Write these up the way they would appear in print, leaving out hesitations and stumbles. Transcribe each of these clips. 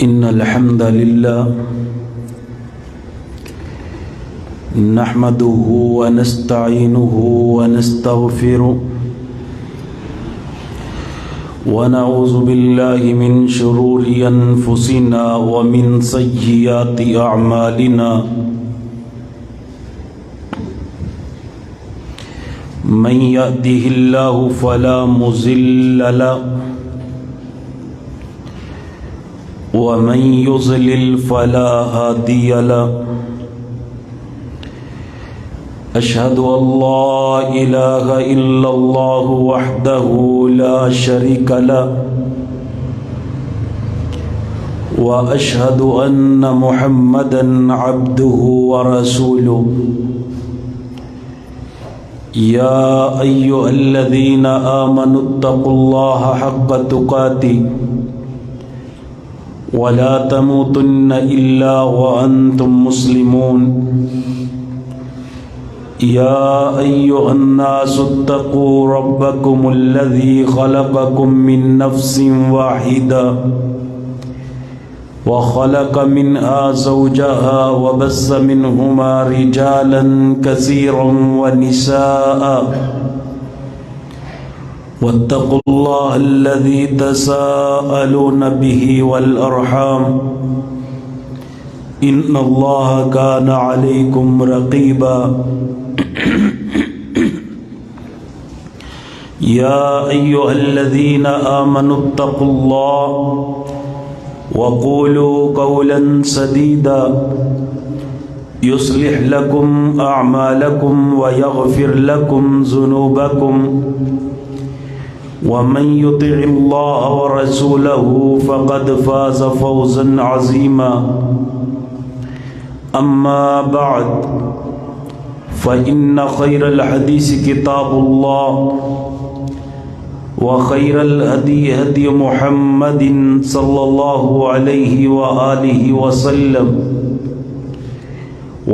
إن الحمد لله نحمده ونستعينه ونستغفره ونعوذ بالله من شرور أنفسنا ومن سيئات أعمالنا من يهده الله فلا مضل له ومن يضلل فلا هادي له أشهد أن لا إله إلا الله وحده لا شريك له وأشهد أن محمدا عبده ورسوله يا أيها الذين آمنوا اتقوا الله حق تقاته ولا تموتن إلا وأنتم مسلمون يا أيها الناس اتقوا ربكم الذي خلقكم من نفس واحدة وخلق منها زوجها وبث منهما رجالا كثيرا ونساء واتقوا الله الذي تساءلون به والأرحام إن الله كان عليكم رقيبا يا أيها الذين آمنوا اتقوا الله وقولوا قولا سديدا يصلح لكم أعمالكم ويغفر لكم ذنوبكم ومن يطع الله ورسوله فقد فاز فوزا عظيما أما بعد فإن خير الحديث كتاب الله وخير الهدي هدي محمد صلى الله عليه وآله وسلم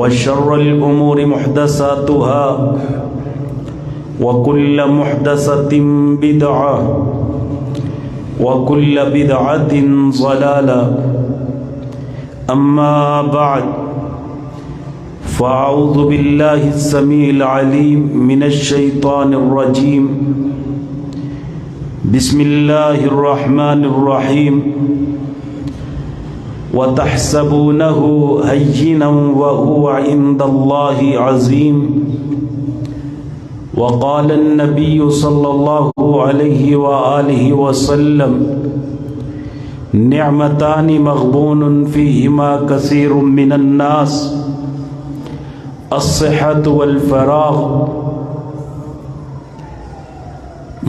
وشر الأمور محدثاتها وكل محدثة بدعة وكل بدعة ضلالة أما بعد فأعوذ بالله السميع العليم من الشيطان الرجيم بسم الله الرحمن الرحيم وتحسبونه هينا وهو عند الله عظيم وقال النبي صلى الله عليه وآله وسلم نعمتان مغبون فيهما كثير من الناس الصحة والفراغ۔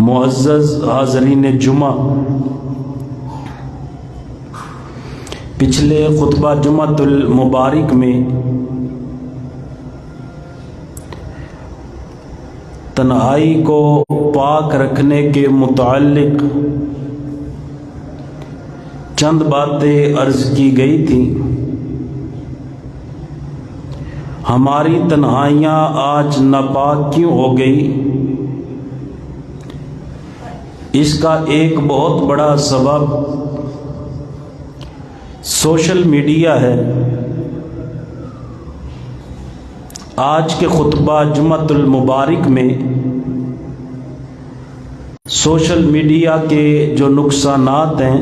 معزز حاضرین جمعہ، پچھلے خطبہ جمعۃ المبارک میں تنہائی کو پاک رکھنے کے متعلق چند باتیں عرض کی گئی تھیں۔ ہماری تنہائیاں آج ناپاک کیوں ہو گئی؟ اس کا ایک بہت بڑا سبب سوشل میڈیا ہے۔ آج کے خطبہ جمعۃ المبارک میں سوشل میڈیا کے جو نقصانات ہیں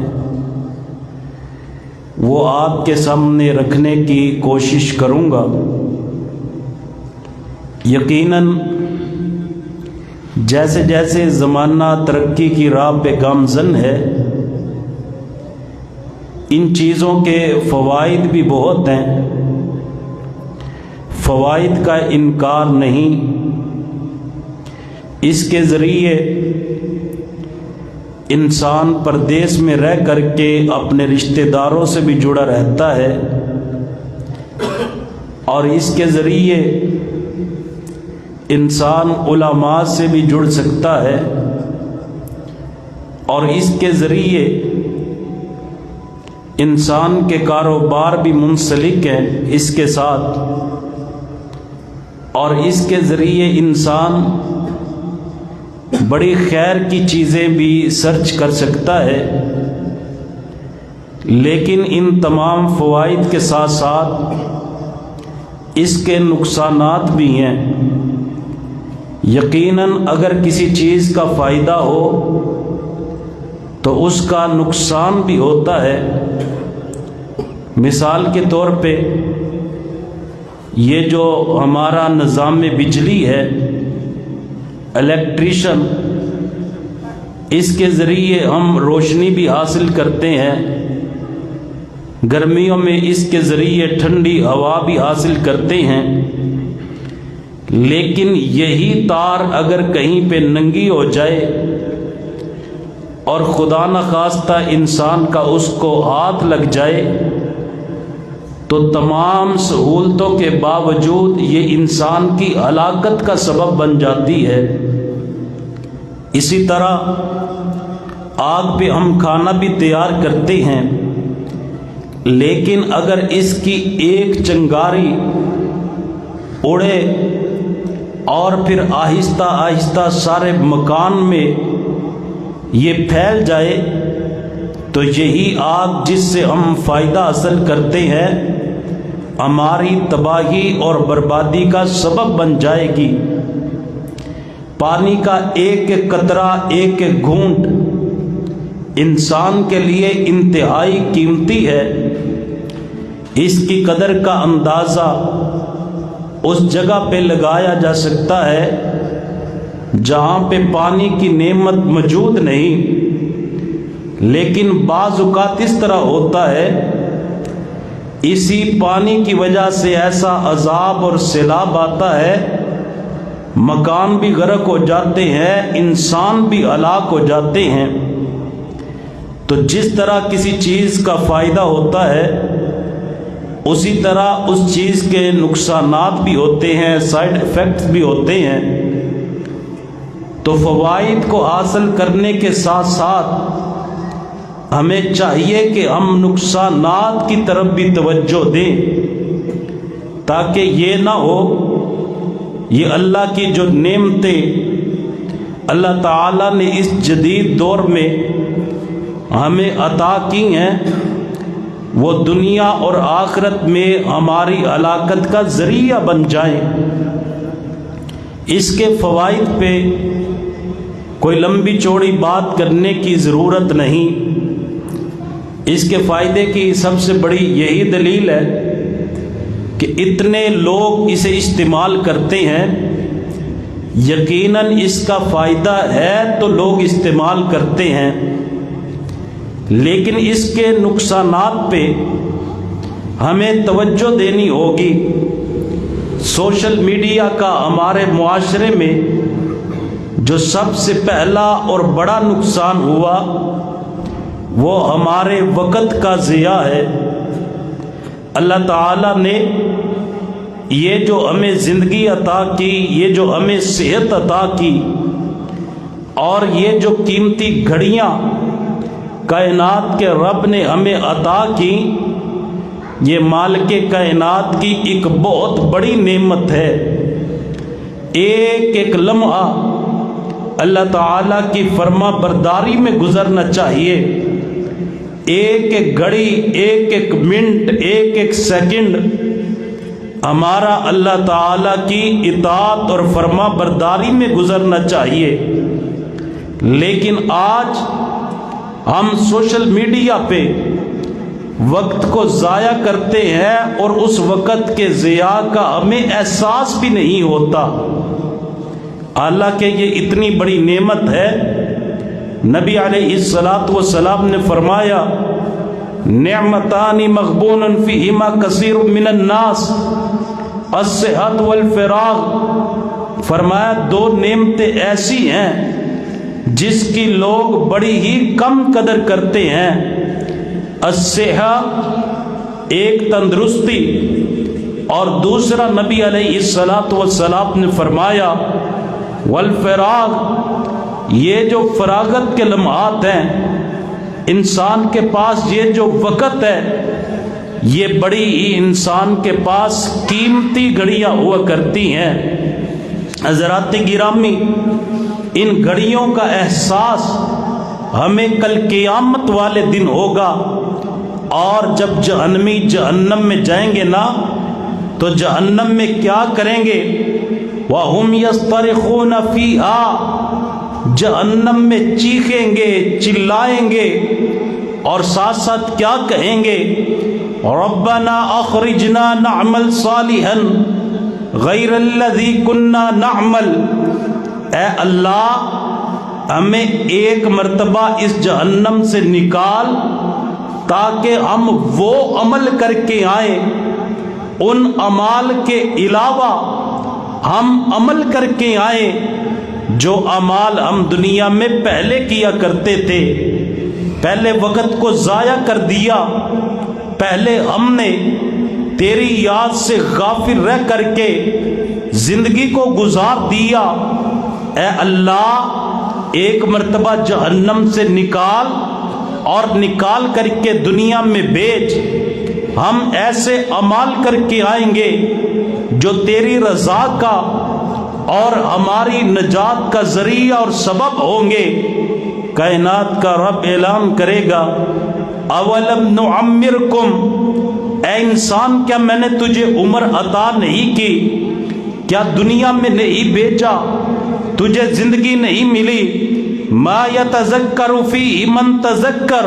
وہ آپ کے سامنے رکھنے کی کوشش کروں گا۔ یقیناً جیسے جیسے زمانہ ترقی کی راہ پہ گامزن ہے، ان چیزوں کے فوائد بھی بہت ہیں، فوائد کا انکار نہیں۔ اس کے ذریعے انسان پردیس میں رہ کر کے اپنے رشتہ داروں سے بھی جڑا رہتا ہے، اور اس کے ذریعے انسان علماء سے بھی جڑ سکتا ہے، اور اس کے ذریعے انسان کے کاروبار بھی منسلک ہیں اس کے ساتھ، اور اس کے ذریعے انسان بڑی خیر کی چیزیں بھی سرچ کر سکتا ہے۔ لیکن ان تمام فوائد کے ساتھ ساتھ اس کے نقصانات بھی ہیں۔ یقیناً اگر کسی چیز کا فائدہ ہو تو اس کا نقصان بھی ہوتا ہے۔ مثال کے طور پہ یہ جو ہمارا نظام بجلی ہے، الیکٹریشن، اس کے ذریعے ہم روشنی بھی حاصل کرتے ہیں، گرمیوں میں اس کے ذریعے ٹھنڈی ہوا بھی حاصل کرتے ہیں، لیکن یہی تار اگر کہیں پہ ننگی ہو جائے اور خدا نخواستہ انسان کا اس کو ہاتھ لگ جائے تو تمام سہولتوں کے باوجود یہ انسان کی ہلاکت کا سبب بن جاتی ہے۔ اسی طرح آگ پہ ہم کھانا بھی تیار کرتے ہیں، لیکن اگر اس کی ایک چنگاری اڑے اور پھر آہستہ آہستہ سارے مکان میں یہ پھیل جائے تو یہی آگ جس سے ہم فائدہ حاصل کرتے ہیں ہماری تباہی اور بربادی کا سبب بن جائے گی۔ پانی کا ایک ایک قطرہ، ایک ایک گھونٹ انسان کے لیے انتہائی قیمتی ہے۔ اس کی قدر کا اندازہ اس جگہ پہ لگایا جا سکتا ہے جہاں پہ پانی کی نعمت موجود نہیں، لیکن بعض اوقات اس طرح ہوتا ہے اسی پانی کی وجہ سے ایسا عذاب اور سیلاب آتا ہے، مکان بھی غرق ہو جاتے ہیں، انسان بھی ہلاک ہو جاتے ہیں۔ تو جس طرح کسی چیز کا فائدہ ہوتا ہے اسی طرح اس چیز کے نقصانات بھی ہوتے ہیں، سائیڈ ایفیکٹس بھی ہوتے ہیں۔ تو فوائد کو حاصل کرنے کے ساتھ ساتھ ہمیں چاہیے کہ ہم نقصانات کی طرف بھی توجہ دیں، تاکہ یہ نہ ہو یہ اللہ کی جو نعمتیں اللہ تعالیٰ نے اس جدید دور میں ہمیں عطا کی ہیں وہ دنیا اور آخرت میں ہماری ہلاکت کا ذریعہ بن جائیں۔ اس کے فوائد پہ کوئی لمبی چوڑی بات کرنے کی ضرورت نہیں۔ اس کے فائدے کی سب سے بڑی یہی دلیل ہے کہ اتنے لوگ اسے استعمال کرتے ہیں، یقیناً اس کا فائدہ ہے تو لوگ استعمال کرتے ہیں، لیکن اس کے نقصانات پہ ہمیں توجہ دینی ہوگی۔ سوشل میڈیا کا ہمارے معاشرے میں جو سب سے پہلا اور بڑا نقصان ہوا وہ ہمارے وقت کا ضیاع ہے۔ اللہ تعالیٰ نے یہ جو ہمیں زندگی عطا کی، یہ جو ہمیں صحت عطا کی، اور یہ جو قیمتی گھڑیاں کائنات کے رب نے ہمیں عطا کی، یہ مالک کائنات کی ایک بہت بڑی نعمت ہے۔ ایک ایک لمحہ اللہ تعالیٰ کی فرما برداری میں گزرنا چاہیے۔ ایک ایک گھڑی، ایک ایک منٹ، ایک ایک سیکنڈ ہمارا اللہ تعالیٰ کی اطاعت اور فرما برداری میں گزرنا چاہیے۔ لیکن آج ہم سوشل میڈیا پہ وقت کو ضائع کرتے ہیں اور اس وقت کے ضیاع کا ہمیں احساس بھی نہیں ہوتا، حالانکہ یہ اتنی بڑی نعمت ہے۔ نبی علیہ السلام نے فرمایا نعمتان مغبون فیہما کثیر من الناس الصحت والفراغ، فرمایا دو نعمتیں ایسی ہیں جس کی لوگ بڑی ہی کم قدر کرتے ہیں۔ الصحت ایک تندرستی، اور دوسرا نبی علیہ السلام نے فرمایا والفراغ، یہ جو فراغت کے لمحات ہیں، انسان کے پاس یہ جو وقت ہے، یہ بڑی ہی انسان کے پاس قیمتی گھڑیاں ہوا کرتی ہیں۔ حضرات گرامی، ان گھڑیوں کا احساس ہمیں کل قیامت والے دن ہوگا، اور جب جہنمی جہنم میں جائیں گے نا تو جہنم میں کیا کریں گے؟ وَهُمْ يَصْطَرِخُونَ فِيهَا، جہنم میں چیخیں گے، چلائیں گے، اور ساتھ ساتھ کیا کہیں گے؟ رَبَّنَا أَخْرِجْنَا نَعْمَلْ صَالِحًا غَيْرَ الَّذِي كُنَّا نَعْمَلْ، اے اللہ ہمیں ایک مرتبہ اس جہنم سے نکال تاکہ ہم وہ عمل کر کے آئیں، ان اعمال کے علاوہ ہم عمل کر کے آئیں جو اعمال ہم دنیا میں پہلے کیا کرتے تھے۔ پہلے وقت کو ضائع کر دیا، پہلے ہم نے تیری یاد سے غافل رہ کر کے زندگی کو گزار دیا۔ اے اللہ ایک مرتبہ جہنم سے نکال اور نکال کر کے دنیا میں بھیج، ہم ایسے اعمال کر کے آئیں گے جو تیری رضا کا اور ہماری نجات کا ذریعہ اور سبب ہوں گے۔ کائنات کا رب اعلان کرے گا اولم نعمرکم، اے انسان کیا میں نے تجھے عمر عطا نہیں کی؟ کیا دنیا میں نہیں بھیجا؟ تجھے زندگی نہیں ملی؟ ما یتذکر فیہ من تذکر،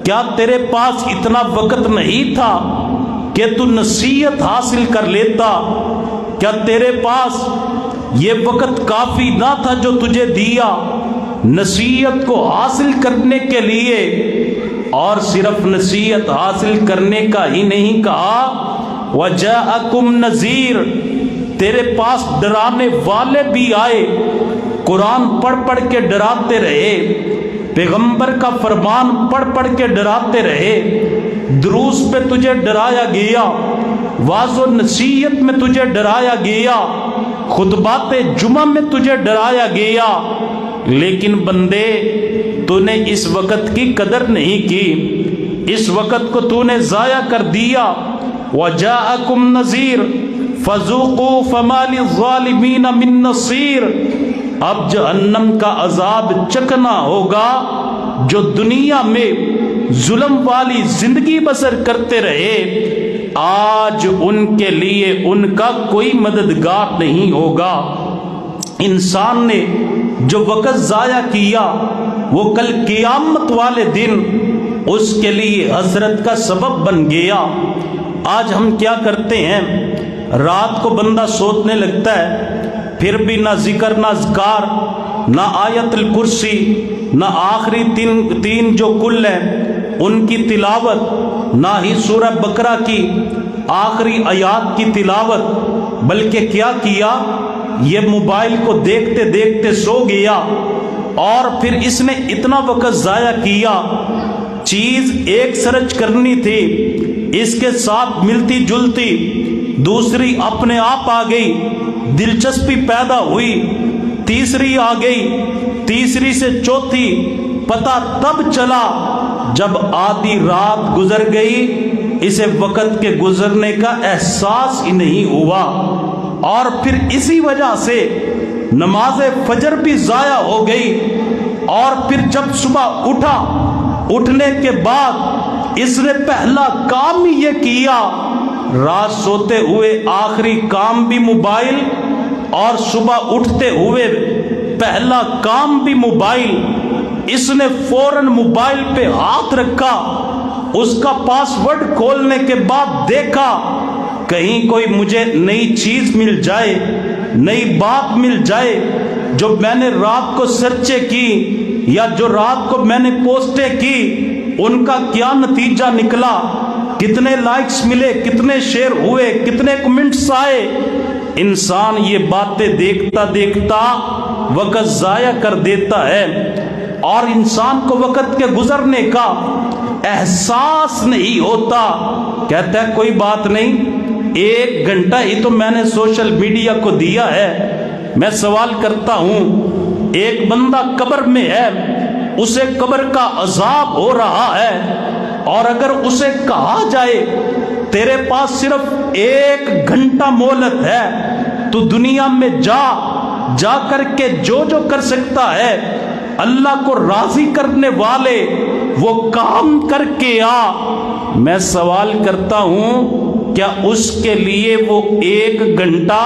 کیا تیرے پاس اتنا وقت نہیں تھا کہ تو نصیحت حاصل کر لیتا؟ کیا تیرے پاس یہ وقت کافی نہ تھا جو تجھے دیا نصیحت کو حاصل کرنے کے لیے؟ اور صرف نصیحت حاصل کرنے کا ہی نہیں کہا وجاءکم نذیر، تیرے پاس ڈرانے والے بھی آئے، قرآن پڑھ پڑھ کے ڈراتے رہے، پیغمبر کا فرمان پڑھ پڑھ کے ڈراتے رہے، دروس پہ تجھے ڈرایا گیا، واعظ و نصیحت میں تجھے ڈرایا گیا، خطبات جمعہ میں تجھے ڈرایا گیا، لیکن بندے تو نے اس وقت کی قدر نہیں کی، اس وقت کو تو نے ضائع کر دیا۔ وَجَاءَكُمْ نَذِيرٌ فَذُوقُوا فَمَا لِلظَّالِمِينَ مِن نَصِيرٍ، اب جہنم کا عذاب چکنا ہوگا جو دنیا میں ظلم والی زندگی بسر کرتے رہے، آج ان کے لیے ان کا کوئی مددگار نہیں ہوگا۔ انسان نے جو وقت ضائع کیا وہ کل قیامت والے دن اس کے لیے حسرت کا سبب بن گیا۔ آج ہم کیا کرتے ہیں، رات کو بندہ سوچنے لگتا ہے، پھر بھی نہ ذکر نہ اذکار، نہ آیت الکرسی، نہ آخری تین جو کل ہیں ان کی تلاوت، نہ ہی سورہ بقرہ کی آخری آیات کی تلاوت، بلکہ کیا کیا، یہ موبائل کو دیکھتے دیکھتے سو گیا، اور پھر اس نے اتنا وقت ضائع کیا۔ چیز ایک سرچ کرنی تھی، اس کے ساتھ ملتی جلتی دوسری اپنے آپ آ گئی، دلچسپی پیدا ہوئی، تیسری آ گئی، تیسری سے چوتھی، پتہ تب چلا جب آدھی رات گزر گئی، اسے وقت کے گزرنے کا احساس ہی نہیں ہوا، اور پھر اسی وجہ سے نماز فجر بھی ضائع ہو گئی، اور پھر جب صبح اٹھا، اٹھنے کے بعد اس نے پہلا کام ہی یہ کیا، رات سوتے ہوئے آخری کام بھی موبائل، اور صبح اٹھتے ہوئے پہلا کام بھی موبائل۔ اس نے فوراً موبائل پہ ہاتھ رکھا، اس کا پاس ورڈ کھولنے کے بعد دیکھا کہیں کوئی مجھے نئی چیز مل جائے، نئی بات مل جائے، جو میں نے رات کو سرچیں کی یا جو رات کو میں نے پوسٹیں کی ان کا کیا نتیجہ نکلا، کتنے لائکس ملے، کتنے شیئر ہوئے، کتنے کمنٹس آئے۔ انسان یہ باتیں دیکھتا دیکھتا وقت ضائع کر دیتا ہے، اور انسان کو وقت کے گزرنے کا احساس نہیں ہوتا، کہتا ہے کوئی بات نہیں، 1 گھنٹہ ہی تو میں نے سوشل میڈیا کو دیا ہے۔ میں سوال کرتا ہوں، ایک بندہ قبر میں ہے، اسے قبر کا عذاب ہو رہا ہے، اور اگر اسے کہا جائے تیرے پاس صرف 1 گھنٹہ مہلت ہے، تو دنیا میں جا کر کے جو کر سکتا ہے، اللہ کو راضی کرنے والے وہ کام کر کے آ۔ میں سوال کرتا ہوں کیا اس کے لیے وہ 1 گھنٹہ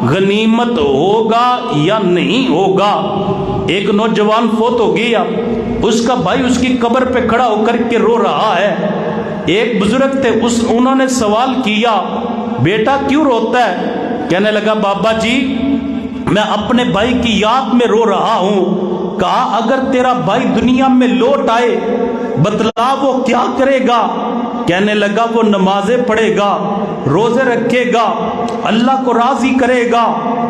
غنیمت ہوگا یا نہیں ہوگا؟ ایک نوجوان فوت ہو گیا، اس کا بھائی اس کی قبر پہ کھڑا ہو کر کے رو رہا ہے۔ ایک بزرگ تھے، انہوں نے سوال کیا بیٹا کیوں روتا ہے؟ کہنے لگا بابا جی میں اپنے بھائی کی یاد میں رو رہا ہوں۔ کہا اگر تیرا بھائی دنیا میں لوٹ آئے بتلا وہ کیا کرے گا؟ کہنے لگا وہ نمازیں پڑھے گا، روزے رکھے گا، اللہ کو راضی کرے گا،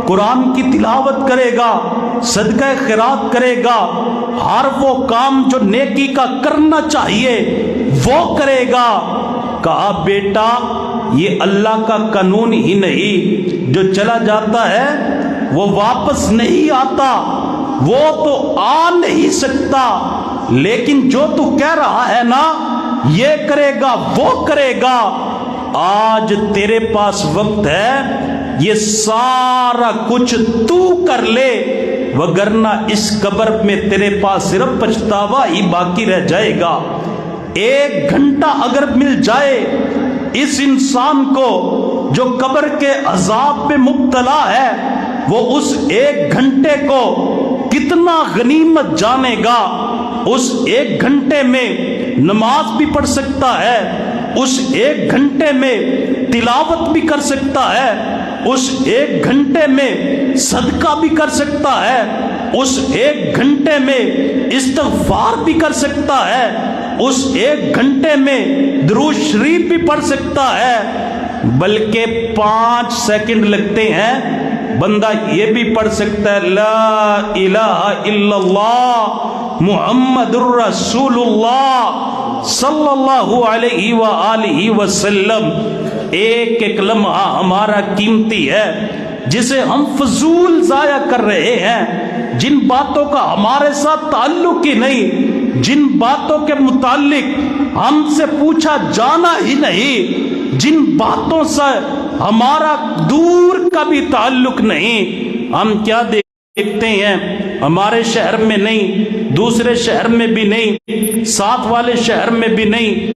قرآن کی تلاوت کرے گا، صدقہ خیرات کرے گا، ہر وہ کام جو نیکی کا کرنا چاہیے وہ کرے گا۔ کہا بیٹا یہ اللہ کا قانون ہی نہیں، جو چلا جاتا ہے وہ واپس نہیں آتا، وہ تو آ نہیں سکتا، لیکن جو تو کہہ رہا ہے نا یہ کرے گا وہ کرے گا، آج تیرے پاس وقت ہے یہ سارا کچھ تو کر لے، وگرنہ اس قبر میں تیرے پاس صرف پچھتاوا ہی باقی رہ جائے گا۔ 1 گھنٹہ اگر مل جائے اس انسان کو جو قبر کے عذاب میں مبتلا ہے، وہ اس 1 گھنٹے کو کتنا غنیمت جانے گا۔ اس 1 گھنٹے میں نماز بھی پڑھ سکتا ہے، اس 1 گھنٹے میں تلاوت بھی کر سکتا ہے، اس 1 گھنٹے میں صدقہ بھی کر سکتا ہے، اس 1 گھنٹے میں استغفار بھی کر سکتا ہے، اس 1 گھنٹے میں درود شریف بھی پڑھ سکتا ہے، بلکہ 5 سیکنڈ لگتے ہیں بندہ یہ بھی پڑھ سکتا ہے لا الہ الا اللہ محمد الرسول اللہ صلی اللہ علیہ وآلہ وسلم۔ ایک لمحہ ہمارا قیمتی ہے جسے ہم فضول ضائع کر رہے ہیں، جن باتوں کا ہمارے ساتھ تعلق ہی نہیں، جن باتوں کے متعلق ہم سے پوچھا جانا ہی نہیں، جن باتوں سے ہمارا دور کا بھی تعلق نہیں۔ ہم کیا دیکھتے ہیں ہمارے شہر میں نہیں، دوسرے شہر میں بھی نہیں، ساتھ والے شہر میں بھی نہیں،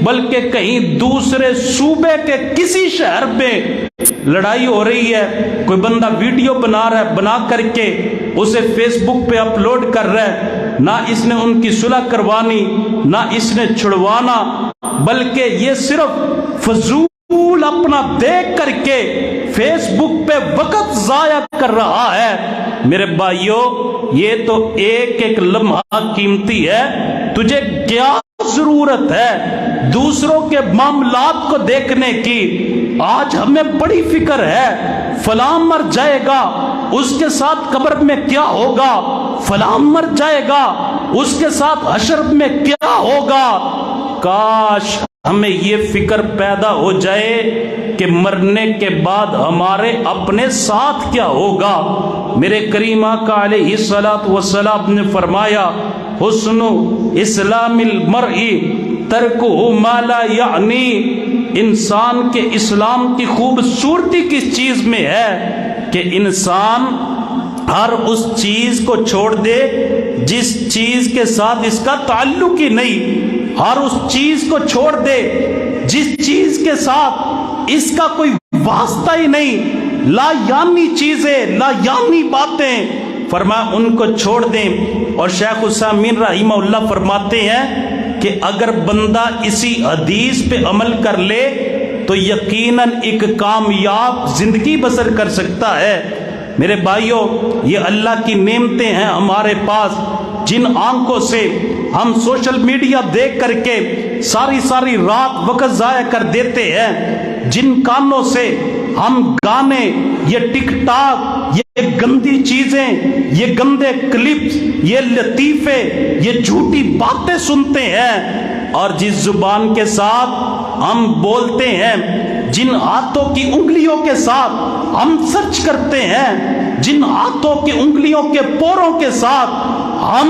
بلکہ کہیں دوسرے صوبے کے کسی شہر میں لڑائی ہو رہی ہے، کوئی بندہ ویڈیو بنا رہا ہے، بنا کر کے اسے فیس بک پہ اپلوڈ کر رہا ہے، نہ اس نے ان کی صلح کروانی نہ اس نے چھڑوانا، بلکہ یہ صرف فضول اپنا دیکھ کر کے فیس بک پہ وقت ضائع کر رہا ہے۔ میرے بھائیو یہ تو ایک لمحہ قیمتی ہے، تجھے کیا ضرورت ہے دوسروں کے معاملات کو دیکھنے کی؟ آج ہمیں بڑی فکر ہے فلاں مر جائے گا اس کے ساتھ قبر میں کیا ہوگا، فلاں مر جائے گا اس کے ساتھ حشر میں کیا ہوگا۔ کاش ہمیں یہ فکر پیدا ہو جائے کہ مرنے کے بعد ہمارے اپنے ساتھ کیا ہوگا۔ میرے کریم آقا علیہ الصلوۃ والسلام نے فرمایا حسن اسلام المرء ترکہ ما لا یعنی، انسان کے اسلام کی خوبصورتی کس چیز میں ہے کہ انسان ہر اس چیز کو چھوڑ دے جس چیز کے ساتھ اس کا تعلق ہی نہیں، ہر اس چیز کو چھوڑ دے جس چیز کے ساتھ اس کا کوئی واسطہ ہی نہیں، لا یعنی چیزیں، لا یعنی باتیں، فرمایا ان کو چھوڑ دیں۔ اور شیخ عثیمین رحمہ اللہ فرماتے ہیں کہ اگر بندہ اسی حدیث پہ عمل کر لے تو یقیناً ایک کامیاب زندگی بسر کر سکتا ہے۔ میرے بھائیوں یہ اللہ کی نعمتیں ہیں ہمارے پاس، جن آنکھوں سے ہم سوشل میڈیا دیکھ کر کے ساری رات وقت ضائع کر دیتے ہیں، جن کانوں سے ہم گانے، یہ ٹک ٹاک، یہ گندی چیزیں، یہ گندے کلپس، یہ لطیفے، یہ جھوٹی باتیں سنتے ہیں، اور جس زبان کے ساتھ ہم بولتے ہیں، جن ہاتھوں کی انگلیوں کے ساتھ ہم سرچ کرتے ہیں، جن ہاتھوں کی انگلیوں کے پوروں کے ساتھ ہم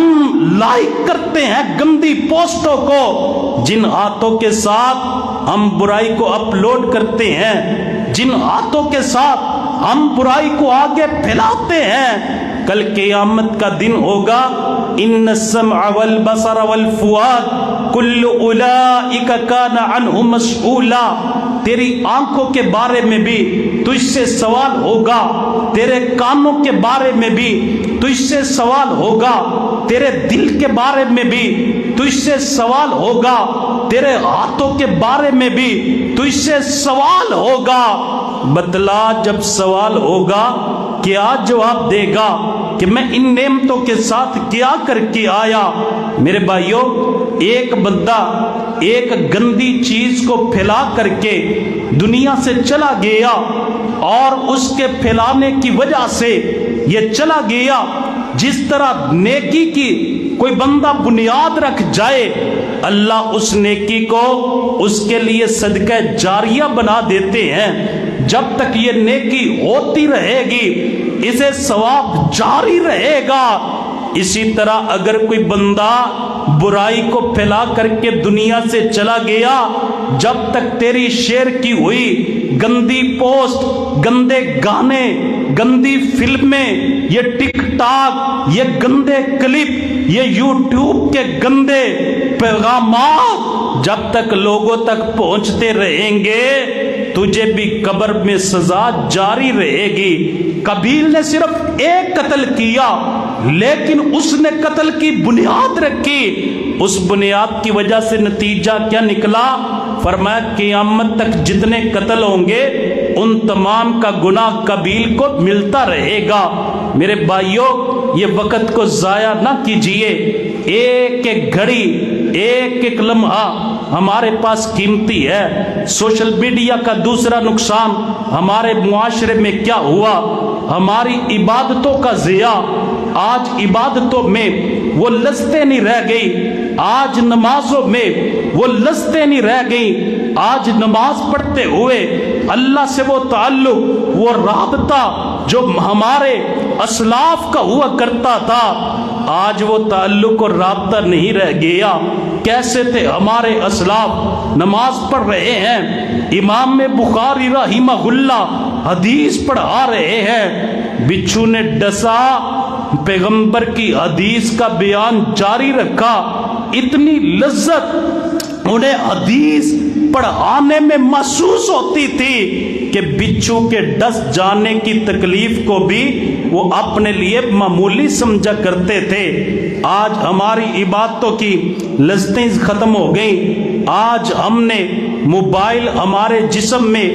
لائک کرتے ہیں گندی پوسٹوں کو، جن ہاتھوں کے ساتھ ہم برائی کو اپلوڈ کرتے ہیں، جن ہاتھوں کے ساتھ ہم برائی کو آگے پھیلاتے ہیں، کل قیامت کا دن ہوگا ان السمع والبصر والفؤاد کل اولئک کان عنہ مسئولا، تیری آنکھوں کے بارے میں بھی تجھ سے سوال ہوگا، تیرے کانوں کے بارے میں بھی تجھ سے سوال ہوگا، تیرے دل کے بارے میں بھی تجھ سے سوال ہوگا، تیرے ہاتھوں کے بارے میں بھی تجھ سے سوال ہوگا۔ بتلا جب سوال ہوگا کیا جواب دے گا کہ میں ان نعمتوں کے ساتھ کیا کر کے آیا؟ میرے بھائیوں، ایک بندہ ایک گندی چیز کو پھیلا کر کے دنیا سے چلا گیا اور اس کے پھیلانے کی وجہ سے یہ چلا گیا، جس طرح نیکی کی کوئی بندہ بنیاد رکھ جائے، اللہ اس نیکی کو اس کے لیے صدقہ جاریہ بنا دیتے ہیں۔ جب تک یہ نیکی ہوتی رہے گی اسے ثواب جاری رہے گا۔ اسی طرح اگر کوئی بندہ برائی کو پھیلا کر کے دنیا سے چلا گیا، جب تک تیری شیئر کی ہوئی گندی پوسٹ، گندے گانے، گندی فلمیں، یہ ٹک ٹاک، یہ گندے کلپ، یہ یوٹیوب کے گندے پیغامات جب تک لوگوں تک پہنچتے رہیں گے، تجھے بھی قبر میں سزا جاری رہے گی۔ قابیل نے صرف ایک قتل کیا، لیکن اس نے قتل کی بنیاد رکھی، اس بنیاد کی وجہ سے نتیجہ کیا نکلا؟ فرمایا قیامت تک جتنے قتل ہوں گے ان تمام کا گناہ قابیل کو ملتا رہے گا۔ میرے بھائیوں، یہ وقت کو ضائع نہ کیجیے، ایک ایک گھڑی، ایک ایک لمحہ ہمارے پاس قیمتی ہے۔ سوشل میڈیا کا دوسرا نقصان ہمارے معاشرے میں کیا ہوا؟ ہماری عبادتوں کا ضیاع۔ آج عبادتوں میں وہ لذتیں نہیں رہ گئی، آج نمازوں میں وہ لذتیں نہیں رہ گئی، آج نماز پڑھتے ہوئے اللہ سے وہ تعلق، وہ رابطہ جو ہمارے اسلاف کا ہوا کرتا تھا، آج وہ تعلق اور رابطہ نہیں رہ گیا۔ کیسے تھے ہمارے اسلاف؟ نماز پڑھ رہے ہیں، امام بخاری رحمہ اللہ حدیث پڑھا رہے ہیں، بچھو نے ڈسا، پیغمبر کی حدیث کا بیان جاری رکھا، اتنی لذت انہیں حدیث پڑھانے میں محسوس ہوتی تھی کہ بچھو کے ڈس جانے کی تکلیف کو بھی وہ اپنے لیے معمولی سمجھا کرتے تھے۔ آج ہماری عبادتوں کی لذتیں ختم ہو گئیں۔ آج ہم نے موبائل ہمارے جسم میں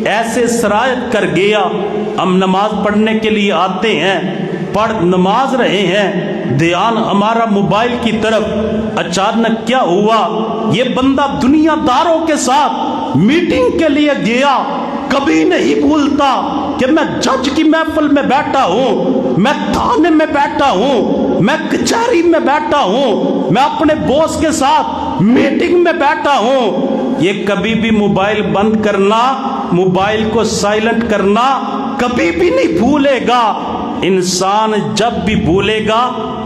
ایسے سرایت کر گیا، ہم نماز پڑھنے کے لیے آتے ہیں، پڑھ نماز رہے ہیں، دھیان ہمارا موبائل کی طرف۔ اچانک کیا ہوا؟ یہ بندہ دنیا داروں کے ساتھ میٹنگ کے لیے گیا، کبھی نہیں بھولتا کہ میں جج کی محفل میں بیٹھا ہوں، میں تھانے میں بیٹھا ہوں، میں کچہری میں بیٹھا ہوں، میں اپنے باس کے ساتھ میٹنگ میں بیٹھا ہوں۔ یہ کبھی بھی موبائل بند کرنا، موبائل کو سائلنٹ کرنا کبھی بھی نہیں بھولے گا۔ انسان جب بھی بھولے گا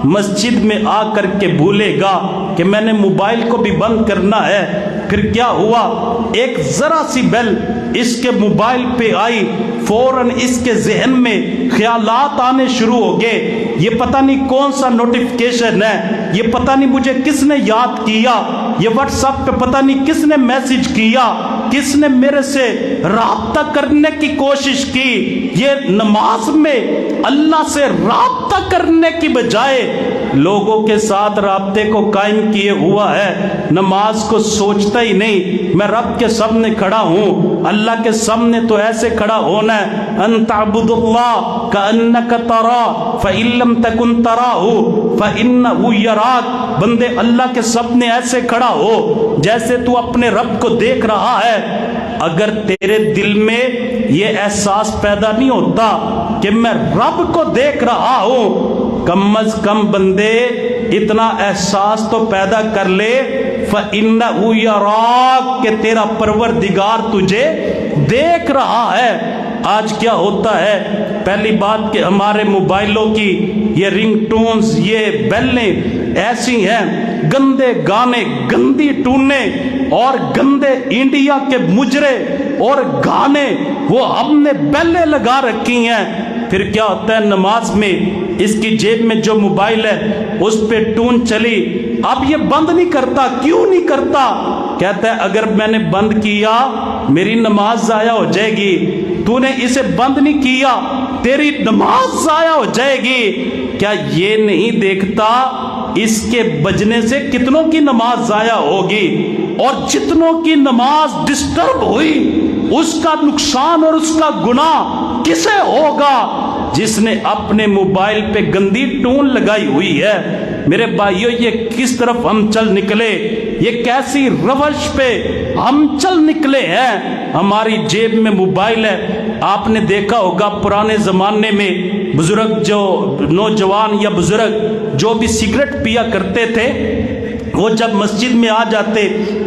مسجد میں آ کر کے بھولے گا کہ میں نے موبائل کو بھی بند کرنا ہے۔ پھر کیا ہوا؟ ایک ذرا سی بیل اس کے موبائل پہ آئی، فوراً اس کے ذہن میں خیالات آنے شروع ہو گئے، یہ پتہ نہیں کون سا نوٹیفیکیشن ہے، یہ پتہ نہیں مجھے کس نے یاد کیا، یہ واٹس ایپ پہ پتہ نہیں کس نے میسج کیا، کس نے میرے سے رابطہ کرنے کی کوشش کی۔ یہ نماز میں اللہ سے رابطہ کرنے کی بجائے لوگوں کے ساتھ رابطے کو قائم کیے ہوا ہے، نماز کو سوچتا ہی نہیں۔ میں رب کے سامنے کھڑا ہوں، اللہ کے سامنے تو ایسے کھڑا ہونا ہے، ان تعبد اللہ کأنک تراہ فإن لم تکن تراہ فإنہ یراک۔ بندے اللہ کے سامنے ایسے کھڑا ہو جیسے تو اپنے رب کو دیکھ رہا ہے۔ اگر تیرے دل میں یہ احساس پیدا نہیں ہوتا کہ میں رب کو دیکھ رہا ہوں، کم از کم بندے اتنا احساس تو پیدا کر لے فَإِنَّهُ يَرَاكَ کہ تیرا پروردگار تجھے دیکھ رہا ہے۔ آج کیا ہوتا ہے؟ پہلی بات کہ ہمارے موبائلوں کی یہ رنگ ٹونز، یہ بیلیں ایسی ہیں، گندے گانے، گندی ٹونیں اور گندے انڈیا کے مجرے اور گانے وہ ہم نے بیلیں لگا رکھی ہیں۔ پھر کیا ہوتا ہے؟ نماز میں اس کی جیب میں جو موبائل ہے اس پہ ٹون چلی، اب یہ بند نہیں کرتا، کیوں نہیں کرتا؟ کہتا ہے اگر میں نے بند کیا میری نماز ضائع ہو جائے گی، تو نے اسے بند نہیں کیا تیری نماز ضائع ہو جائے گی۔ کیا یہ نہیں دیکھتا اس کے بجنے سے کتنوں کی نماز ضائع ہوگی، اور جتنوں کی نماز ڈسٹرب ہوئی اس کا نقصان اور اس کا گناہ کسے ہوگا؟ جس نے اپنے موبائل پہ گندی ٹون لگائی ہوئی ہے۔ میرے بھائیو، یہ کس طرف ہم چل نکلے، یہ کیسی روش پہ ہم چل نکلے ہیں۔ ہماری جیب میں موبائل ہے۔ آپ نے دیکھا ہوگا پرانے زمانے میں بزرگ، جو نوجوان یا بزرگ جو بھی سگریٹ پیا کرتے تھے، وہ جب مسجد میں آ جاتے،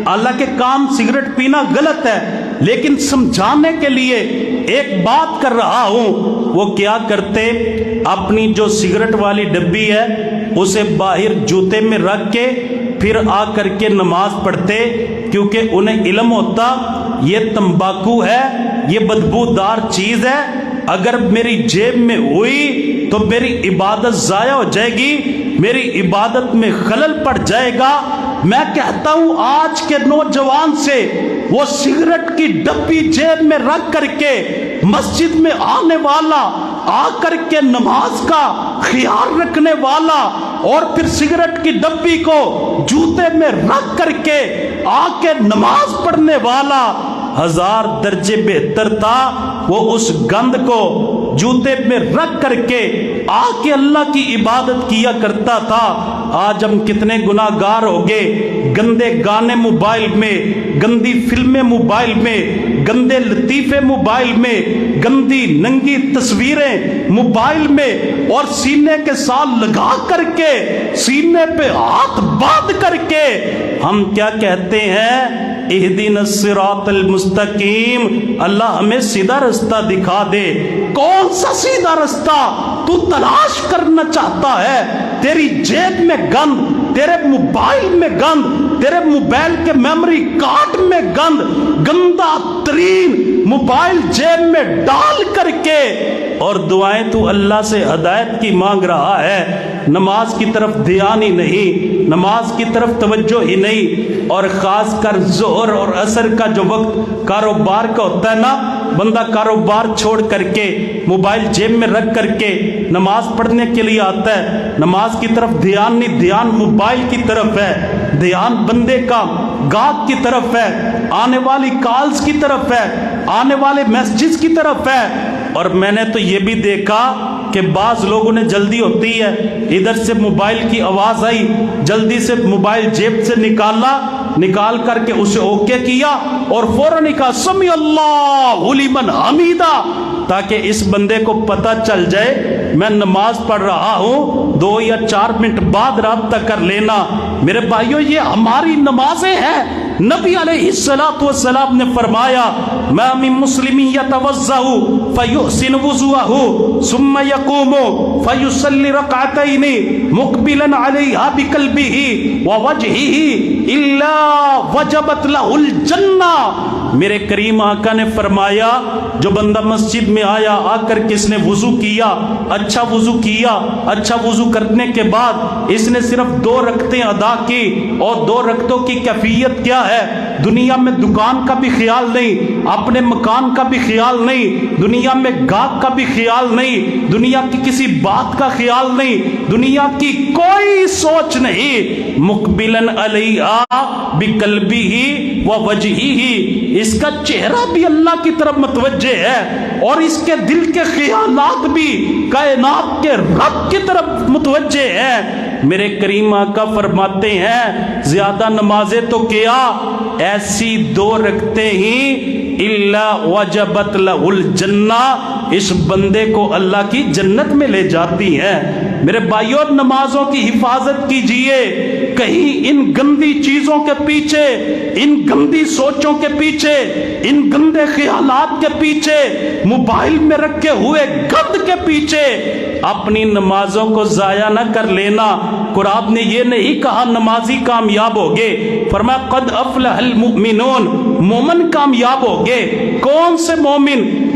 حالانکہ کام سگریٹ پینا غلط ہے لیکن سمجھانے کے لیے ایک بات کر رہا ہوں، وہ کیا کرتے، اپنی جو سگریٹ والی ڈبی ہے اسے باہر جوتے میں رکھ کے پھر آ کر کے نماز پڑھتے، کیونکہ انہیں علم ہوتا یہ تمباکو ہے، یہ بدبودار چیز ہے، اگر میری جیب میں ہوئی تو میری عبادت ضائع ہو جائے گی، میری عبادت میں خلل پڑ جائے گا۔ میں کہتا ہوں آج کے نوجوان سے، وہ سگریٹ کی ڈبی جیب میں رکھ کر کے مسجد میں آنے والا، آ کر کے نماز کا خیال رکھنے والا، اور پھر سگریٹ کی ڈبی کو جوتے میں رکھ کر کے آ کے نماز پڑھنے والا 1000 درجے بہتر تھا وہ اس گند کو جوتے میں رکھ کر کے آ کے اللہ کی عبادت کیا کرتا تھا۔ آج ہم کتنے گناہ گار ہو گئے، گندے گانے موبائل میں، گندی فلمیں موبائل میں، گندے لطیفے موبائل میں، گندی ننگی تصویریں موبائل میں، اور سینے کے ساتھ لگا کر کے، سینے پہ ہاتھ باندھ کر کے ہم کیا کہتے ہیں، اہدنا الصراط المستقیم، اللہ ہمیں سیدھا رستہ دکھا دے۔ کون سا سیدھا رستہ تو تلاش کرنا چاہتا ہے؟ تیری جیب میں گند، تیرے موبائل میں گند، تیرے موبائل کے میموری کارڈ میں گند، گندا ترین موبائل جیب میں ڈال کر کے، اور دعائیں تو اللہ سے ہدایت کی مانگ رہا ہے، نماز کی طرف دھیان ہی نہیں، نماز کی طرف توجہ ہی نہیں۔ اور خاص کر ظہر اور عصر کا جو وقت کاروبار کا ہوتا ہے نا، بندہ کاروبار چھوڑ کر کے موبائل جیب میں رکھ کر کے نماز پڑھنے کے لیے آتا ہے، نماز کی طرف دھیان نہیں، دھیان موبائل کی طرف ہے، دھیان بندے کا گاہک کی طرف ہے، آنے والی کالز کی طرف ہے، آنے والے میسجز کی طرف ہے۔ اور میں نے تو یہ بھی دیکھا کہ بعض لوگوں نے جلدی ہوتی ہے، ادھر سے موبائل کی آواز آئی، جلدی سے موبائل جیب سے نکال کر کے اسے اوکے کیا اور فوراً کہا سمی اللہ لمن حمیدہ، تاکہ اس بندے کو پتہ چل جائے میں نماز پڑھ رہا ہوں، 2 یا 4 منٹ بعد رابطہ کر لینا۔ میرے بھائیو، یہ ہماری نمازیں ہیں۔ نبی علیہ السلام نے فرمایا ما من مسلم یتوضأ فیحسن وضوءه ثم يقوم فیصلی رکعتین مقبلا علیہا بقلبہ ووجہہ الا وجبت له الجنہ۔ میرے کریم آقا نے فرمایا جو بندہ مسجد میں آیا، آ کر کے اس نے وضو کیا، اچھا وضو کیا، اچھا وضو کرنے کے بعد اس نے صرف 2 رکعتیں ادا کی، اور 2 رکعتوں کی کیفیت کیا ہے؟ دنیا میں دکان کا بھی خیال نہیں، اپنے مکان کا بھی خیال نہیں، دنیا میں گاہک کا بھی خیال نہیں، دنیا کی کسی بات کا خیال نہیں، دنیا کی کوئی سوچ نہیں، مقبلن علیہا بقلبہ ووجہہ، اس کا چہرہ بھی اللہ کی طرف متوجہ ہے اور اس کے دل کے خیالات بھی کائنات کے رب کی طرف متوجہ ہیں۔ میرے کریم آقا فرماتے ہیں زیادہ نمازیں تو کیا، ایسی 2 رکعتیں ہی الا وجبت له الجنہ، اس بندے کو اللہ کی جنت میں لے جاتی ہیں۔ میرے بھائیوں، نمازوں کی حفاظت کیجئے، کہیں ان گندی چیزوں کے پیچھے، ان گندی سوچوں کے پیچھے، ان گندے خیالات کے پیچھے، موبائل میں رکھے ہوئے گند کے پیچھے اپنی نمازوں کو ضائع نہ کر لینا۔ قرآن نے یہ نہیں کہا نمازی کامیاب ہوگے، فرمایا قد افلح المؤمنون، مومن کامیاب ہوگے۔ کون سے مومن؟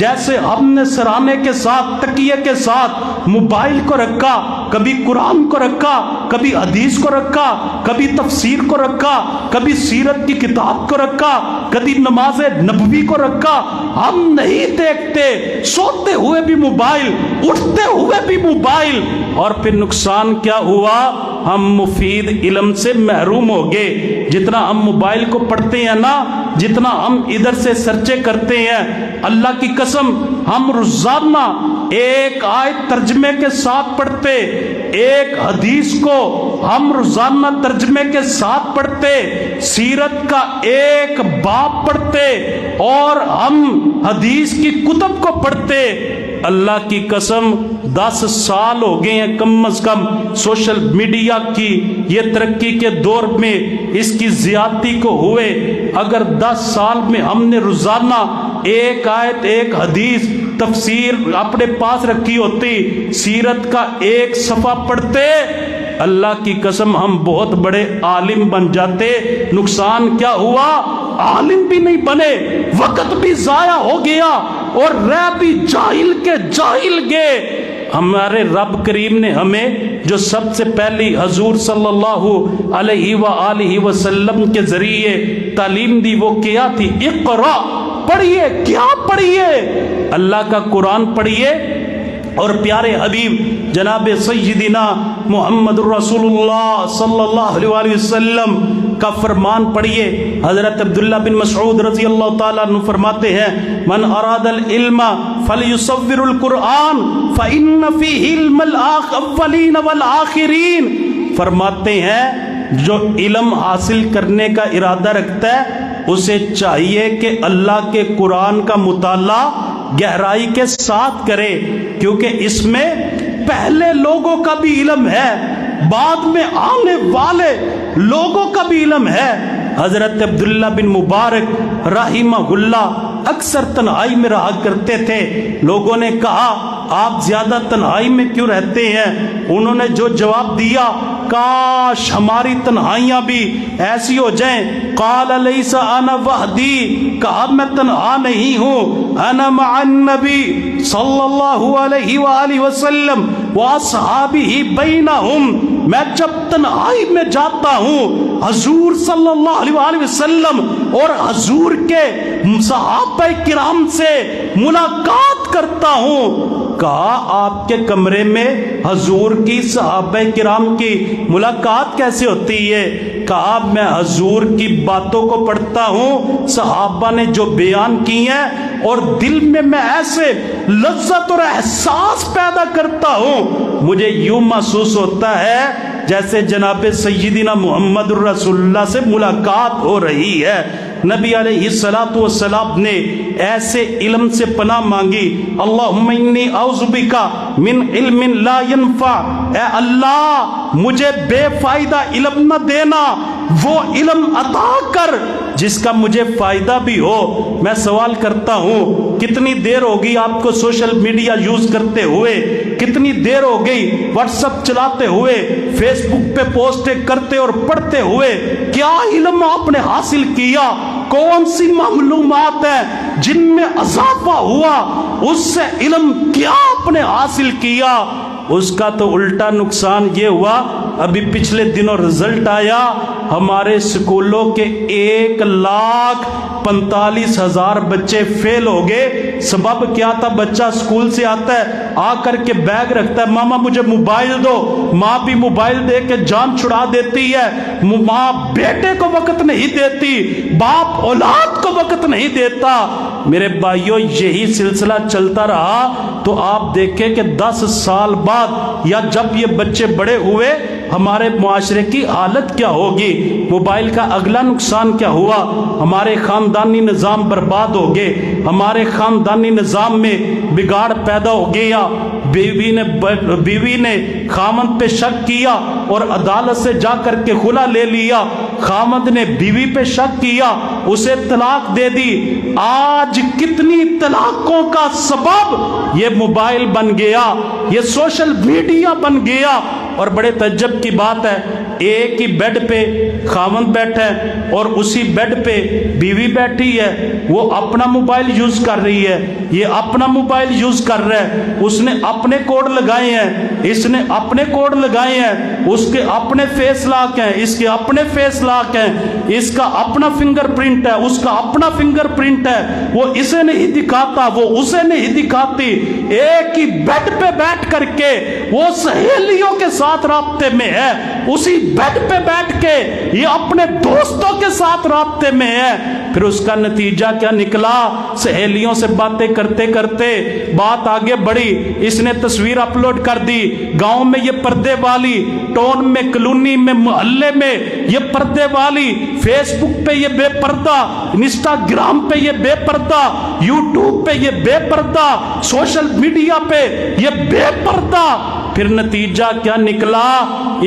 جیسے ہم نے سرانے کے ساتھ تکیے کے ساتھ موبائل کو رکھا، کبھی قرآن کو رکھا، کبھی حدیث کو رکھا، کبھی تفسیر کو رکھا، کبھی سیرت کی کتاب کو رکھا، کبھی نماز نبوی کو رکھا، ہم نہیں دیکھتے، سوتے ہوئے بھی موبائل، اٹھتے ہوئے بھی موبائل، اور پھر نقصان کیا ہوا؟ ہم مفید علم سے محروم ہو گئے۔ جتنا ہم موبائل کو پڑھتے ہیں نا، جتنا ہم ادھر سے سرچے کرتے ہیں، اللہ کی قسم ہم روزانہ ایک آیت ترجمے کے ساتھ پڑھتے، ایک حدیث کو ہم روزانہ ترجمے کے ساتھ پڑھتے، سیرت کا ایک باب پڑھتے، اور ہم حدیث کی کتب کو پڑھتے۔ اللہ کی قسم 10 سال ہو گئے ہیں کم از کم سوشل میڈیا کی یہ ترقی کے دور میں اس کی زیادتی کو ہوئے۔ اگر 10 سال میں ہم نے روزانہ ایک آیت، ایک حدیث، تفسیر اپنے پاس رکھی ہوتی، سیرت کا ایک صفحہ پڑھتے، اللہ کی قسم ہم بہت بڑے عالم بن جاتے۔ نقصان کیا ہوا؟ عالم بھی نہیں بنے، وقت بھی ضائع ہو گیا، اور رہ بھی جاہل کے جاہل گئے۔ ہمارے رب کریم نے ہمیں جو سب سے پہلی حضور صلی اللہ علیہ وآلہ وسلم کے ذریعے تعلیم دی وہ کیا تھی؟ اقرا، پڑھیے۔ کیا پڑھیے؟ اللہ کا قرآن پڑھیے، اور پیارے حبیب جناب سیدنا محمد الرسول اللہ صلی اللہ علیہ وسلم کا فرمان پڑھیے۔ حضرت عبداللہ بن مسعود رضی اللہ تعالیٰ عنہ فرماتے ہیں، من اراد العلم فلیصور القرآن فإن فیہ علم الاولین والآخرین۔ فرماتے ہیں جو علم حاصل کرنے کا ارادہ رکھتا ہے اسے چاہیے کہ اللہ کے قرآن کا مطالعہ گہرائی کے ساتھ کرے، کیونکہ اس میں پہلے لوگوں کا بھی علم ہے، بعد میں آنے والے لوگوں کا بھی علم ہے۔ حضرت عبداللہ بن مبارک رحمہ اللہ اکثر تنہائی میں رہا کرتے تھے۔ لوگوں نے کہا آپ زیادہ تنہائی میں کیوں رہتے ہیں؟ انہوں نے جو جواب دیا، کاش ہماری تنہائیاں بھی ایسی ہو جائیں۔ قال لیس انا وحدی، کہا میں تنہا نہیں ہوں، انا مع النبی صلی اللہ علیہ وآلہ وسلم واصحابہ بینہم، میں جب تنہائی میں جاتا ہوں حضور صلی اللہ علیہ وآلہ وسلم اور حضور کے صحابہ کرام سے ملاقات کرتا ہوں۔ کہا آپ کے کمرے میں حضور کی صحابہ کرام کی ملاقات کیسے ہوتی ہے؟ کہا میں حضور کی باتوں کو پڑھتا ہوں، صحابہ نے جو بیان کی ہیں، اور دل میں ایسے لذت اور احساس پیدا کرتا ہوں، مجھے یوں محسوس ہوتا ہے جیسے جناب سیدنا محمد الرسول اللہ سے ملاقات ہو رہی ہے۔ نبی علیہ الصلوۃ والسلام نے ایسے علم سے پناہ مانگی، اللہم انی اعوذ بک من علم لا ینفع، اے اللہ مجھے بے فائدہ علم نہ دینا، وہ علم عطا کر جس کا مجھے فائدہ بھی ہو۔ میں سوال کرتا ہوں، کتنی دیر ہوگی آپ کو سوشل میڈیا یوز کرتے ہوئے؟ کتنی دیر ہو گئی واٹس ایپ چلاتے ہوئے، فیس بک پہ پوسٹیں کرتے اور پڑھتے ہوئے؟ کیا علم آپ نے حاصل کیا؟ کون سی معلومات ہیں جن میں اضافہ ہوا؟ اس سے علم کیا آپ نے حاصل کیا؟ اس کا تو الٹا نقصان یہ ہوا، ابھی پچھلے دنوں رزلٹ آیا، ہمارے سکولوں کے 1,45,000 بچے فیل ہو گئے۔ سبب کیا تھا؟ بچہ سکول سے آتا ہے، آ کر کے بیگ رکھتا ہے، ماما مجھے موبائل دو، ماں بھی موبائل دے کے جان چھڑا دیتی ہے، ماں بیٹے کو وقت نہیں دیتی، باپ اولاد کو وقت نہیں دیتا۔ میرے بھائیوں یہی سلسلہ چلتا رہا تو آپ دیکھیں کہ 10 سال بعد یا جب یہ بچے بڑے ہوئے ہمارے معاشرے کی حالت کیا ہوگی؟ موبائل کا اگلا نقصان کیا ہوا؟ ہمارے خاندانی نظام برباد ہو گئے، ہمارے خاندانی نظام میں بگاڑ پیدا ہو گیا۔ بیوی نے خامند پہ شک کیا اور عدالت سے جا کر کے خلا لے لیا، خامند نے بیوی پہ شک کیا، اسے طلاق دے دی۔ آج کتنی طلاقوں کا سبب یہ موبائل بن گیا، یہ سوشل میڈیا بن گیا۔ اور بڑے تعجب کی بات ہے، ایک ہی بیڈ پہ خاوند بیٹھا ہے اور اسی بیڈ پہ بیوی بیٹھی ہے، وہ اپنا موبائل یوز کر رہی ہے، یہ اپنا موبائل یوز کر رہا ہے، اس نے اپنے کوڈ لگائے ہیں، اس نے اپنے کوڈ لگائے ہیں، اس کے اپنے فیس لاک ہیں، اس کے اپنے فیس لاک ہیں، اس کا اپنا فنگر پرنٹ ہے، اس کا اپنا فنگر پرنٹ ہے، وہ اسے نہیں دکھاتا، وہ اسے نہیں دکھاتی، ایک ہی بیڈ پہ بیٹھ کر کے وہ سہیلیوں کے ساتھ رابطے میں ہے، اسی بیڈ پہ بیٹھ کے یہ اپنے دوستوں کے ساتھ رابطے میں ہے۔ پھر اس کا نتیجہ کیا نکلا؟ سہیلیوں سے باتیں کرتے کرتے بات آگے بڑھی، اس نے تصویر اپلوڈ کر دی، گاؤں میں یہ پردے والی، ٹون میں، کلونی میں، محلے میں یہ پردے والی، فیس بک پہ یہ بے پردہ، انسٹاگرام پہ یہ بے پردہ، یوٹیوب پہ یہ بے پردہ، سوشل میڈیا پہ یہ بے پردہ۔ پھر نتیجہ کیا نکلا؟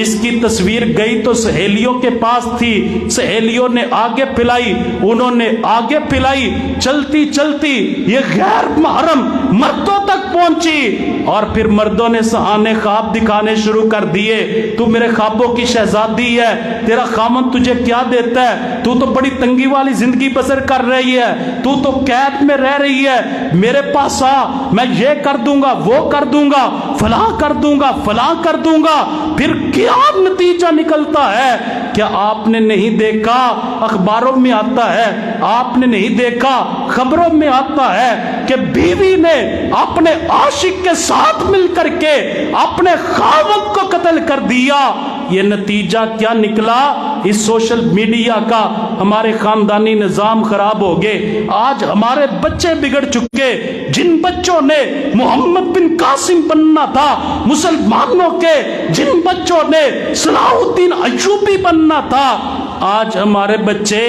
اس کی تصویر گئی تو سہیلیوں کے پاس تھی، سہیلیوں نے آگے پلائی، انہوں نے آگے پلائی، چلتی چلتی یہ غیر محرم مردوں تک پہنچی، اور پھر مردوں نے سہانے خواب دکھانے شروع کر دیے، تو میرے خوابوں کی شہزادی ہے، تیرا خامن تجھے کیا دیتا ہے، تو تو بڑی تنگی والی زندگی بسر کر رہی ہے، تو تو قید میں رہ رہی ہے، میرے پاس آ، میں یہ کر دوں گا، وہ کر دوں گا، فلاں کر دوں گا، فلاں کر دوں گا۔ پھر کیا نتیجہ نکلتا ہے؟ کیا آپ نے نہیں دیکھا اخباروں میں آتا ہے، آپ نے نہیں دیکھا خبروں میں آتا ہے کہ بیوی نے اپنے عاشق کے ساتھ مل کر کے اپنے خاوند کو قتل کر دیا؟ یہ نتیجہ کیا نکلا اس سوشل میڈیا کا؟ ہمارے خاندانی نظام خراب ہو گئے، آج ہمارے بچے بگڑ چکے، جن بچوں نے محمد بن قاسم بننا تھا مسلمانوں کے، جن بچوں نے صلاح الدین ایوبی بننا تھا، آج ہمارے بچے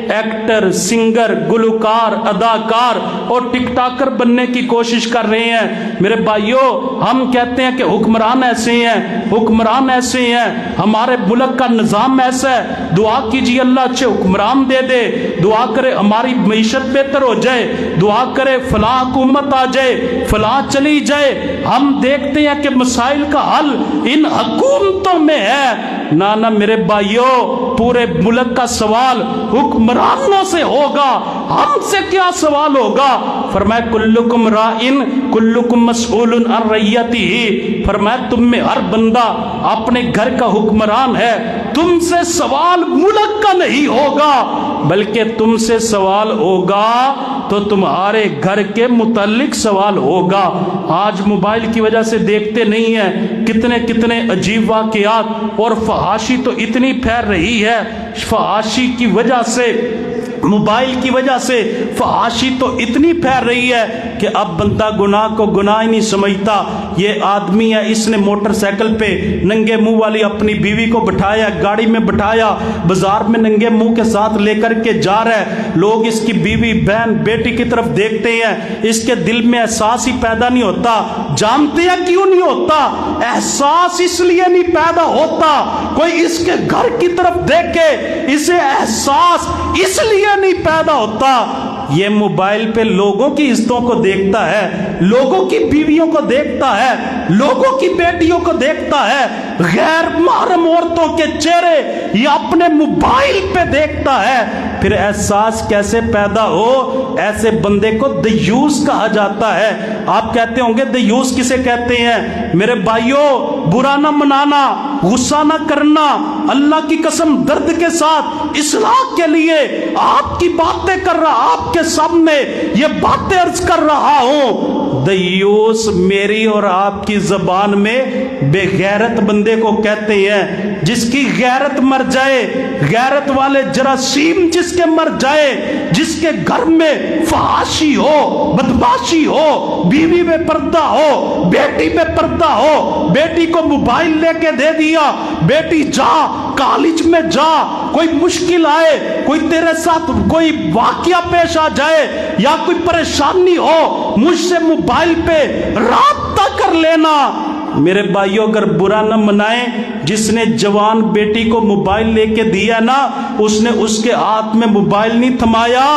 ایکٹر، سنگر، گلوکار، اداکار اور ٹک ٹاکر بننے کی کوشش کر رہے ہیں۔ میرے بھائیوں، ہم کہتے ہیں کہ حکمران ایسے ہیں، حکمران ایسے ہیں، ہمارے ملک کا نظام ایسا ہے، دعا کیجیے اللہ اچھے حکمران دے دے، دعا کرے ہماری معیشت بہتر ہو جائے، دعا کرے فلاں حکومت آ جائے، فلاں چلی جائے۔ ہم دیکھتے ہیں کہ مسائل کا حل ان حکومتوں میں ہے۔ نانا میرے بھائیوں، پورے ملک کا سوال حکمرانوں سے ہوگا، ہم سے کیا سوال ہوگا؟ فرمایا کلکم رائن کلکم مسئول عن رعیتہ، فرمایا تم میں ہر بندہ اپنے گھر کا حکمران ہے، تم سے سوال ملک کا نہیں ہوگا، بلکہ تم سے سوال ہوگا تو تمہارے گھر کے متعلق سوال ہوگا۔ آج موبائل کی وجہ سے دیکھتے نہیں ہیں کتنے کتنے عجیب واقعات، اور فحاشی تو اتنی پھیل رہی ہے، فحاشی کی وجہ سے، موبائل کی وجہ سے فحاشی تو اتنی پھیل رہی ہے کہ اب بندہ گناہ کو گناہ ہی نہیں سمجھتا۔ یہ آدمی ہے، اس نے موٹر سائیکل پہ ننگے منہ والی اپنی بیوی کو بٹھایا، گاڑی میں بٹھایا، بازار میں ننگے منہ کے ساتھ لے کر کے جا رہا ہے، لوگ اس کی بیوی، بہن، بیٹی کی طرف دیکھتے ہیں، اس کے دل میں احساس ہی پیدا نہیں ہوتا۔ جانتے ہیں کیوں نہیں ہوتا؟ احساس اس لیے نہیں پیدا ہوتا، کوئی اس کے گھر کی طرف دیکھے، اسے احساس اس لیے نہیں پیدا ہوتا۔ یہ موبائل پہ لوگوں کی عزتوں کو دیکھتا ہے، لوگوں کی بیویوں کو دیکھتا ہے، لوگوں کی بیٹیوں کو دیکھتا ہے، غیر محرم عورتوں کے چہرے یہ اپنے موبائل پہ دیکھتا ہے۔ پھر احساس کیسے پیدا ہو؟ ایسے بندے کو دیوس کہا جاتا ہے۔ آپ کہتے ہوں گے دیوس کسے کہتے ہیں؟ میرے بھائیوں، برا نہ منانا، غصہ نہ کرنا، اللہ کی قسم درد کے ساتھ اصلاح کے لیے آپ کی باتیں کر رہا، آپ کے سامنے یہ باتیں عرض کر رہا ہوں۔ دیوس میری اور آپ کی زبان میں بے غیرت بندے کو کہتے ہیں، جس کی غیرت مر جائے، غیرت والے جراثیم جس کے مر جائے، جس کے گھر میں فحاشی ہو، بدماشی ہو، بیوی میں پردہ ہو، بیٹی میں پردہ ہو، بیٹی کو موبائل لے کے دے دیا، بیٹی جا کالج میں جا، کوئی مشکل آئے، کوئی تیرے ساتھ کوئی واقعہ پیش آ جائے یا کوئی پریشانی ہو، مجھ سے موبائل پہ رابطہ کر لینا۔ میرے بھائیوں اگر برا نہ منائیں، جس نے جوان بیٹی کو موبائل لے کے دیا نا، اس نے اس کے ہاتھ میں موبائل نہیں تھمایا،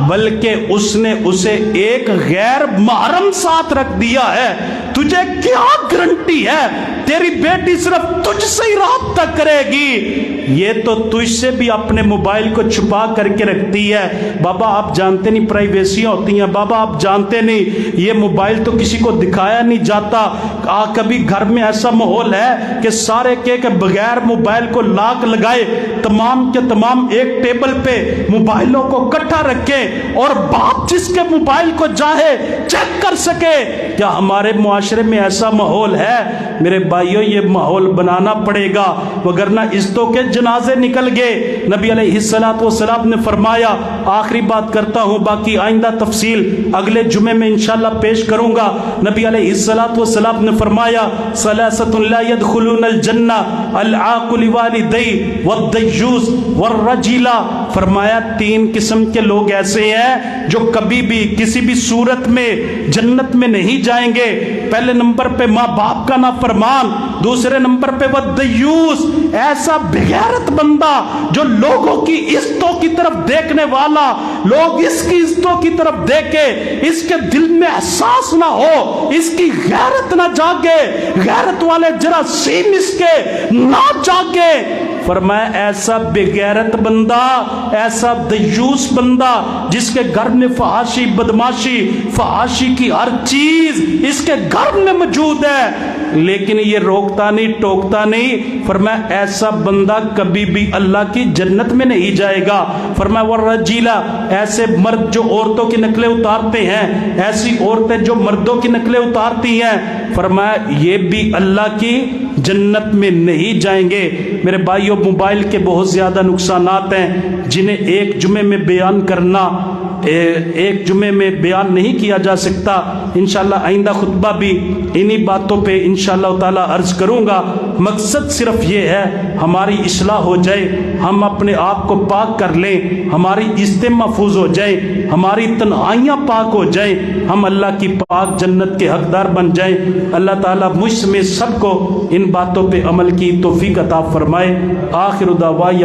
بلکہ اس نے اسے ایک غیر محرم ساتھ رکھ دیا ہے۔ تجھے کیا گارنٹی ہے تیری بیٹی صرف تجھ سے ہی رابطہ کرے گی؟ یہ تو تجھ سے بھی اپنے موبائل کو چھپا کر کے رکھتی ہے۔ بابا آپ جانتے نہیں پرائیویسیاں ہوتی ہیں، بابا آپ جانتے نہیں یہ موبائل تو کسی کو دکھایا نہیں جاتا۔ کبھی گھر میں ایسا ماحول ہے کہ سارے کے بغیر موبائل کو لاک لگائے تمام کے تمام ایک ٹیبل پہ موبائلوں کو اکٹھا رکھے اور باپ جس کے موبائل کو چاہے چیک کر سکے؟ کیا ہمارے معاشرے میں ایسا ماحول ہے؟ میرے بھائیوں یہ ماحول بنانا پڑے گا، وگرنہ عزتوں کے جنازے نکل گئے۔ نبی علیہ السلام نے فرمایا، آخری بات کرتا ہوں، باقی آئندہ تفصیل اگلے جمعے میں انشاءاللہ پیش کروں گا۔ نبی علیہ السلام نے فرمایا، ثلاثۃ لا يدخلون الجنہ العاق لوالدیہ والدیوث والرجل۔ فرمایا تین قسم کے لوگ ایسے ہیں جو کبھی بھی کسی بھی صورت میں جنت میں نہیں جائیں گے۔ پہلے نمبر پہ ماں باپ کا نافرمان، دوسرے نمبر پہ والدیوث، ایسا بغیرت بندہ جو لوگوں کی عزتوں کی طرف دیکھنے والا، لوگ اس کی عزتوں کی طرف دیکھے، اس کے دل میں احساس نہ ہو، اس کی غیرت نہ جاگے، غیرت والے جراثیم اس کے نہ جاگے۔ فرمایا ایسا بغیرت بندہ، ایسا دیوس بندہ جس کے گھر میں فحاشی، بدماشی، فحاشی کی ہر چیز اس کے گھر میں موجود ہے، لیکن یہ روکتا نہیں، ٹوکتا نہیں۔ فرمایا ایسا بندہ کبھی بھی اللہ کی جنت میں نہیں جائے گا۔ فرمایا والرجیلہ، ایسے مرد جو عورتوں کی نقلیں اتارتے ہیں، ایسی عورتیں جو مردوں کی نقلیں اتارتی ہیں، فرمایا یہ بھی اللہ کی جنت میں نہیں جائیں گے۔ میرے بھائیوں موبائل کے بہت زیادہ نقصانات ہیں جنہیں ایک جمعے میں بیان کرنا، ایک جمعے میں بیان نہیں کیا جا سکتا۔ انشاءاللہ آئندہ خطبہ بھی انہی باتوں پہ انشاءاللہ تعالی عرض کروں گا۔ مقصد صرف یہ ہے ہماری اصلاح ہو جائے، ہم اپنے آپ کو پاک کر لیں، ہماری عزتیں محفوظ ہو جائیں، ہماری تنہائیاں پاک ہو جائیں، ہم اللہ کی پاک جنت کے حقدار بن جائیں۔ اللہ تعالیٰ مجھ سمیت سب کو ان باتوں پہ عمل کی توفیق عطا فرمائے۔ آخر دعوایا